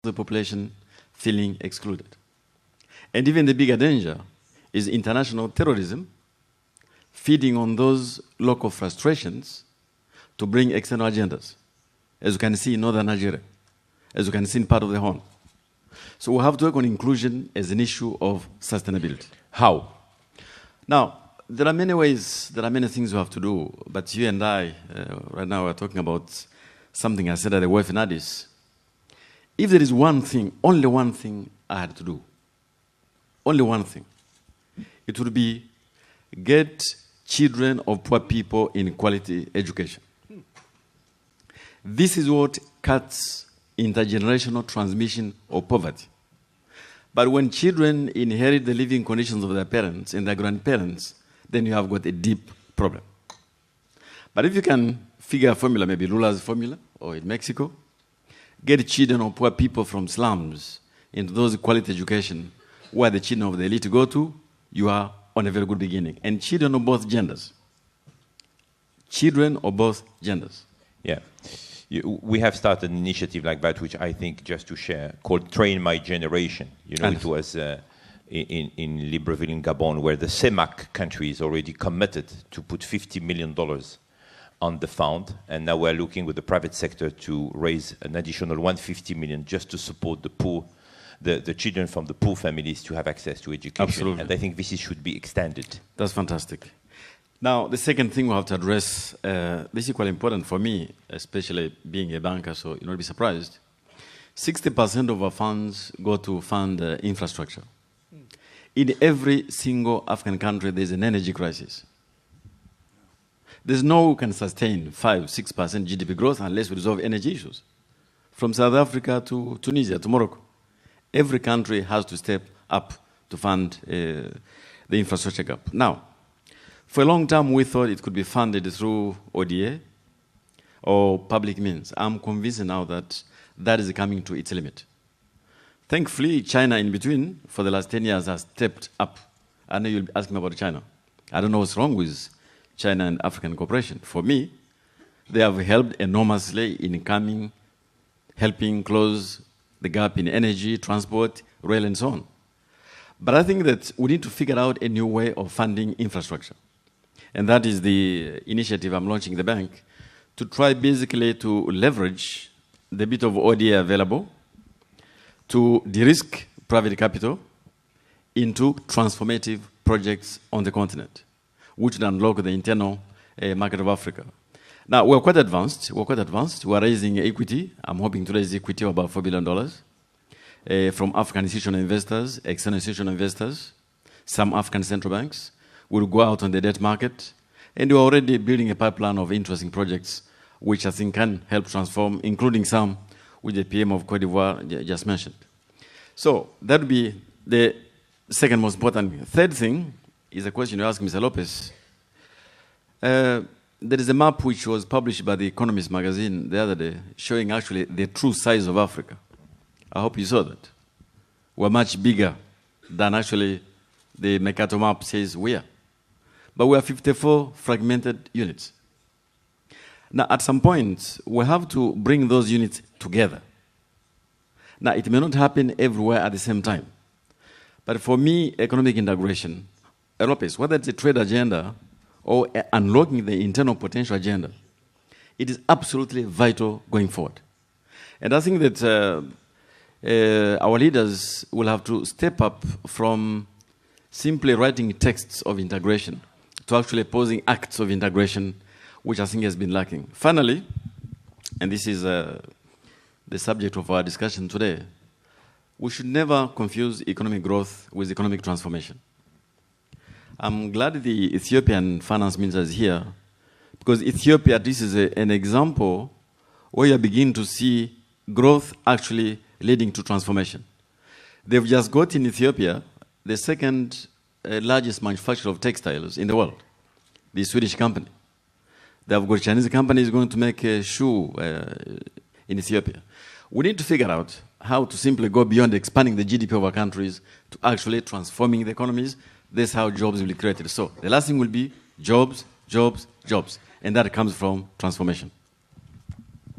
the population feeling excluded. And even the bigger danger is international terrorism, feeding on those local frustrations to bring external agendas, as you can see in northern Nigeria, as you can see in part of the Horn. So we have to work on inclusion as an issue of sustainability. How? Now, there are many ways, there are many things we have to do, but you and I, right now, are talking about something I said at the WEF in Addis. If there is one thing, only one thing I had to do, only one thing, it would be get children of poor people in quality education. This is what cuts intergenerational transmission of poverty. But when children inherit the living conditions of their parents and their grandparents, then you have got a deep problem. But if you can figure a formula, maybe Lula's formula, or in Mexico, get children of poor people from slums into those quality education where the children of the elite go to, you are on a very good beginning. And children of both genders. Children of both genders. Yeah. We have started an initiative like that, which I think, just to share, called Train My Generation. You know, it was in Libreville in Gabon, where the CEMAC countries already committed to put $50 million on the fund, and now we're looking with the private sector to raise an additional $150 million just to support the poor, the children from the poor families to have access to education. Absolutely. And I think this should be extended. That's fantastic. Now, the second thing we have to address, this is quite important for me, especially being a banker, so you'll not be surprised. 60% of our funds go to fund infrastructure. In every single African country, there's an energy crisis. There's no way we can sustain 5-6% GDP growth unless we resolve energy issues. From South Africa to Tunisia to Morocco, every country has to step up to fund the infrastructure gap. Now, for a long time, we thought it could be funded through ODA or public means. I'm convinced now that that is coming to its limit. Thankfully, China in between, for the last 10 years, has stepped up. I know you'll be asking about China. I don't know what's wrong with China and African cooperation. For me, they have helped enormously in helping close the gap in energy, transport, rail, and so on. But I think that we need to figure out a new way of funding infrastructure. And that is the initiative I'm launching in the bank, to try basically to leverage the bit of ODA available to de-risk private capital into transformative projects on the continent, which would unlock the internal market of Africa. Now, we're quite advanced. We're raising equity. I'm hoping to raise equity of about $4 billion from African institutional investors, external institutional investors, some African central banks. We'll go out on the debt market, and we're already building a pipeline of interesting projects which I think can help transform, including some which the PM of Cote d'Ivoire just mentioned. So that would be the second most important thing. Third thing is a question you asked Mr. Lopez. There is a map which was published by The Economist magazine the other day showing actually the true size of Africa. I hope you saw that. We're much bigger than actually the Mercator map says we are. But we are 54 fragmented units. Now, at some point, we have to bring those units together. Now, it may not happen everywhere at the same time. But for me, economic integration, whether it's a trade agenda or unlocking the internal potential agenda, it is absolutely vital going forward. And I think that our leaders will have to step up from simply writing texts of integration to actually posing acts of integration, which I think has been lacking. Finally, and this is the subject of our discussion today, we should never confuse economic growth with economic transformation. I'm glad the Ethiopian finance minister is here, because Ethiopia, this is an example where you begin to see growth actually leading to transformation. They've just got in Ethiopia the second largest manufacturer of textiles in the world, the Swedish company. They have got a Chinese company is going to make a shoe in Ethiopia. We need to figure out how to simply go beyond expanding the GDP of our countries to actually transforming the economies. That's how jobs will be created. So the last thing will be jobs, jobs, jobs. And that comes from transformation.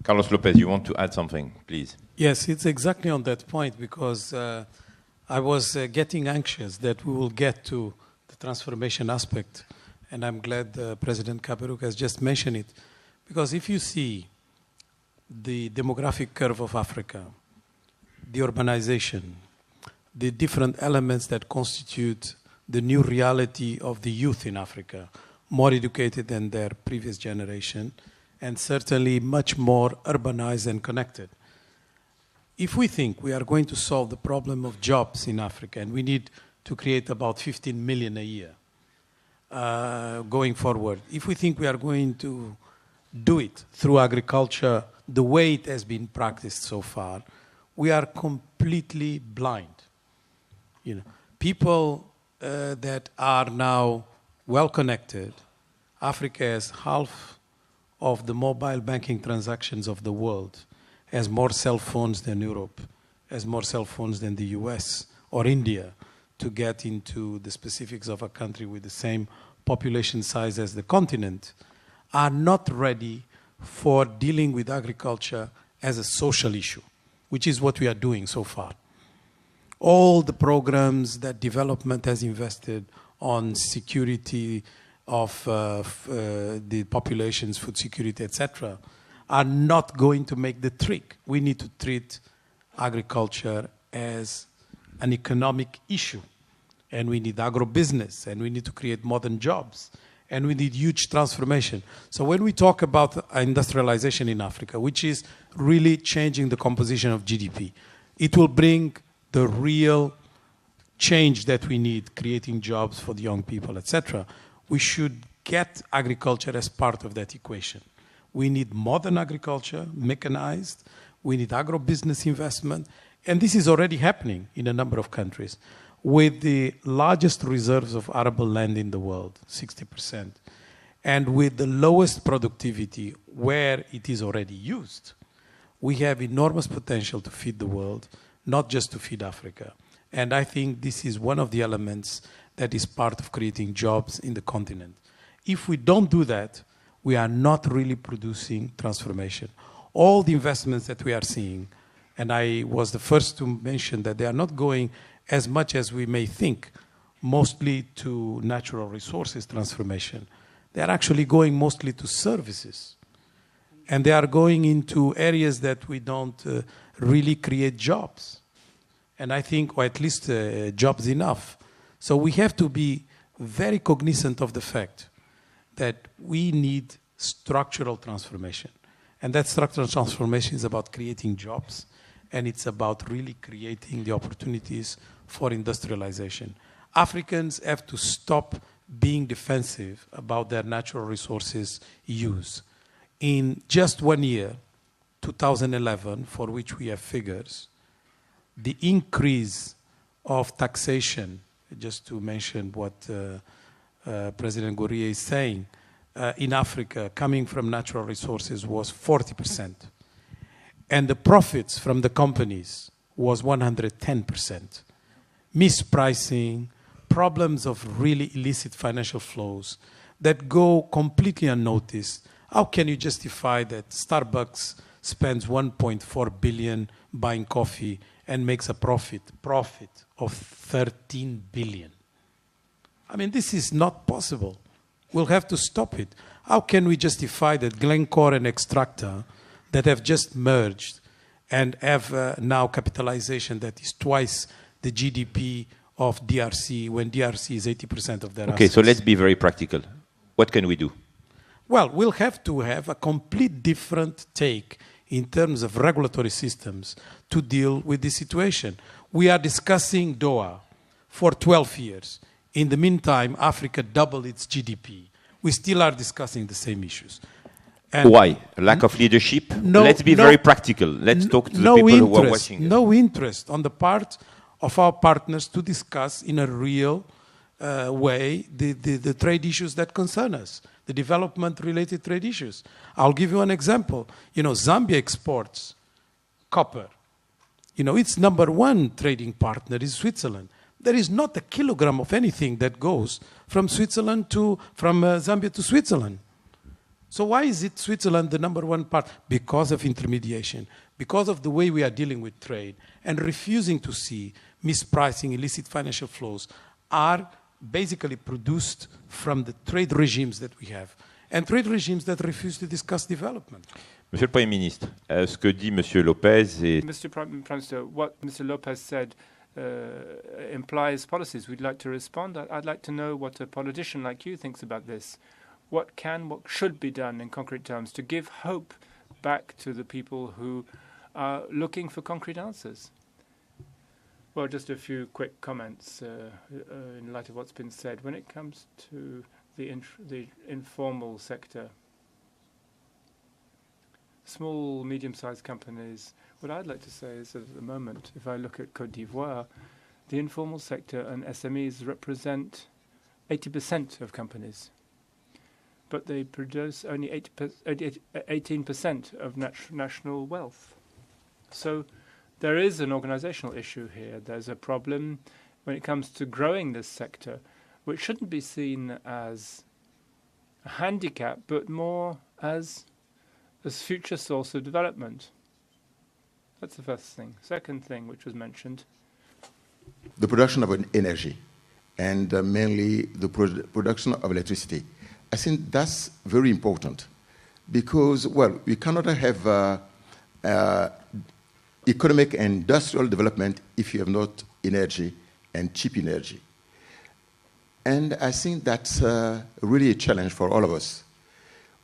Carlos Lopez, you want to add something, please? Yes, it's exactly on that point, because I was getting anxious that we will get to the transformation aspect, and I'm glad President Kaberuk has just mentioned it, because if you see the demographic curve of Africa, the urbanization, the different elements that constitute the new reality of the youth in Africa, more educated than their previous generation, and certainly much more urbanized and connected. If we think we are going to solve the problem of jobs in Africa, and we need to create about 15 million a year going forward, if we think we are going to do it through agriculture the way it has been practiced so far, we are completely blind. You know, people that are now well connected, Africa has half of the mobile banking transactions of the world, has more cell phones than Europe, has more cell phones than the US or India, to get into the specifics of a country with the same population size as the continent, are not ready for dealing with agriculture as a social issue, which is what we are doing so far. All the programs that development has invested on security of the population's food security, etc., are not going to make the trick. We need to treat agriculture as an economic issue. And we need agribusiness, and we need to create modern jobs, and we need huge transformation. So when we talk about industrialization in Africa, which is really changing the composition of GDP, it will bring the real change that we need, creating jobs for the young people, etc. We should get agriculture as part of that equation. We need modern agriculture, mechanized. We need agribusiness investment. And this is already happening in a number of countries, with the largest reserves of arable land in the world, 60%, and with the lowest productivity where it is already used. We have enormous potential to feed the world, not just to feed Africa. And I think this is one of the elements that is part of creating jobs in the continent. If we don't do that, we are not really producing transformation. All the investments that we are seeing, and I was the first to mention that they are not going as much as we may think, mostly to natural resources transformation. They are actually going mostly to services. And they are going into areas that we don't really create jobs. And I think, or at least jobs enough. So we have to be very cognizant of the fact that we need structural transformation. And that structural transformation is about creating jobs, and it's about really creating the opportunities for industrialization. Africans have to stop being defensive about their natural resources use. In just 1 year, 2011, for which we have figures, the increase of taxation, just to mention what President Gouria is saying, in Africa, coming from natural resources was 40%. And the profits from the companies was 110%. Mispricing, problems of really illicit financial flows that go completely unnoticed. How can you justify that Starbucks spends 1.4 billion buying coffee and makes a profit of 13 billion? I mean, this is not possible. We'll have to stop it. How can we justify that Glencore and Extractor, that have just merged and have now capitalization that is twice the GDP of DRC, when DRC is 80% of their assets? Okay, so let's be very practical. What can we do? Well, we'll have to have a complete different take in terms of regulatory systems to deal with this situation. We are discussing Doha for 12 years. In the meantime, Africa doubled its GDP. We still are discussing the same issues. And why? Lack of leadership? Let's be very practical. Let's talk to the people who are watching. No interest on the part of our partners to discuss in a real way the trade issues that concern us, the development-related trade issues. I'll give you an example. You know, Zambia exports copper. You know, its #1 trading partner is Switzerland. There is not a kilogram of anything that goes from Zambia to Switzerland. So why is it Switzerland the #1 part? Because of intermediation, because of the way we are dealing with trade and refusing to see mispricing, illicit financial flows, are basically produced from the trade regimes that we have, and trade regimes that refuse to discuss development. Monsieur le Premier ministre, ce que dit Monsieur Lopez est... Mr. Prime Minister, what Mr. Lopez said implies policies. We'd like to respond. I'd like to know what a politician like you thinks about this. What should be done in concrete terms to give hope back to the people who are looking for concrete answers? Well, just a few quick comments in light of what's been said. When it comes to the informal sector, small, medium-sized companies, what I'd like to say is that at the moment, if I look at Côte d'Ivoire, the informal sector and SMEs represent 80% of companies, but they produce only 18% of national wealth. So there is an organizational issue here. There's a problem when it comes to growing this sector, which shouldn't be seen as a handicap, but more as a future source of development. That's the first thing. Second thing, which was mentioned, the production of energy, and mainly the production of electricity. I think that's very important because, well, we cannot have economic and industrial development if you have not energy and cheap energy. And I think that's really a challenge for all of us.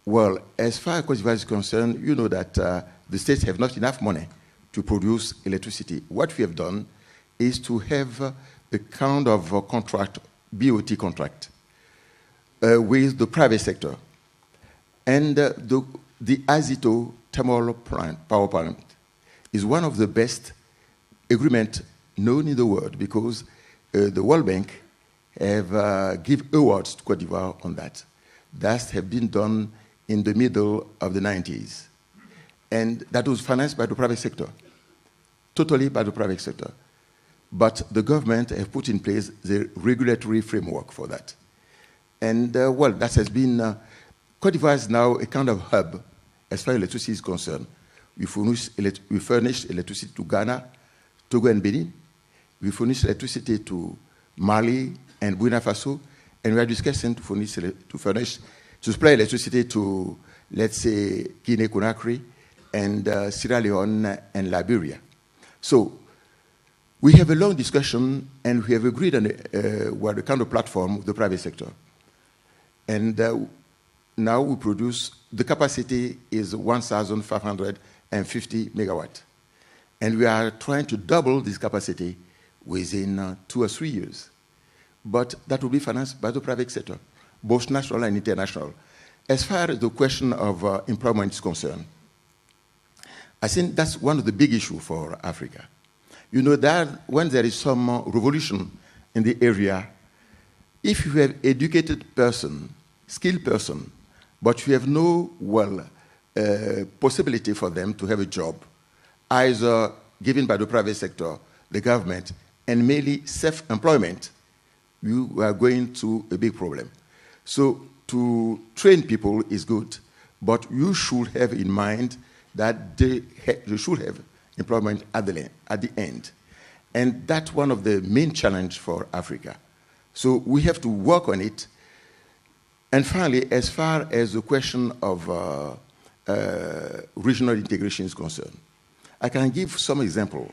Well, as far as Côte d'Ivoire is concerned, you know that the states have not enough money to produce electricity. What we have done is to have a kind of contract, BOT contract, with the private sector. And the Azito thermal power plant is one of the best agreements known in the world because the World Bank have give awards to Côte d'Ivoire on that. That have been done in the middle of the 90s. And that was financed by the private sector, totally by the private sector. But the government have put in place the regulatory framework for that. And well, that has been, Côte d'Ivoire is now a kind of hub as far as electricity is concerned. We furnish electricity to Ghana, Togo and Benin. We furnish electricity to Mali and Burkina Faso. And we are discussing to supply electricity to, let's say, Guinea-Conakry and Sierra Leone and Liberia. So we have a long discussion, and we have agreed on a kind of platform with the private sector. And now we produce, the capacity is 1,550 megawatt. And we are trying to double this capacity within 2 or 3 years. But that will be financed by the private sector, both national and international. As far as the question of employment is concerned, I think that's one of the big issues for Africa. You know that when there is some revolution in the area, if you have educated person, skilled person, but you have no, possibility for them to have a job, either given by the private sector, the government, and mainly self-employment, you are going to a big problem. So to train people is good, but you should have in mind that they should have employment at the end. And that's one of the main challenges for Africa. So we have to work on it. And finally, as far as the question of regional integration is concerned, I can give some example.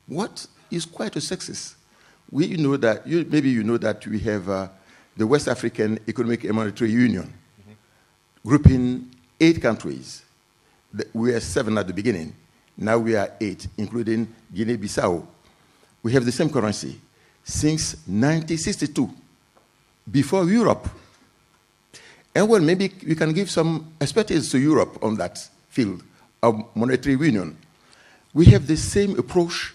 What is quite a success? We know that, maybe you know that we have the West African Economic and Monetary Union, grouping 8 countries. We were 7 at the beginning. Now we are 8, including Guinea-Bissau. We have the same currency since 1962, before Europe. And well, maybe we can give some expertise to Europe on that field of monetary union. We have the same approach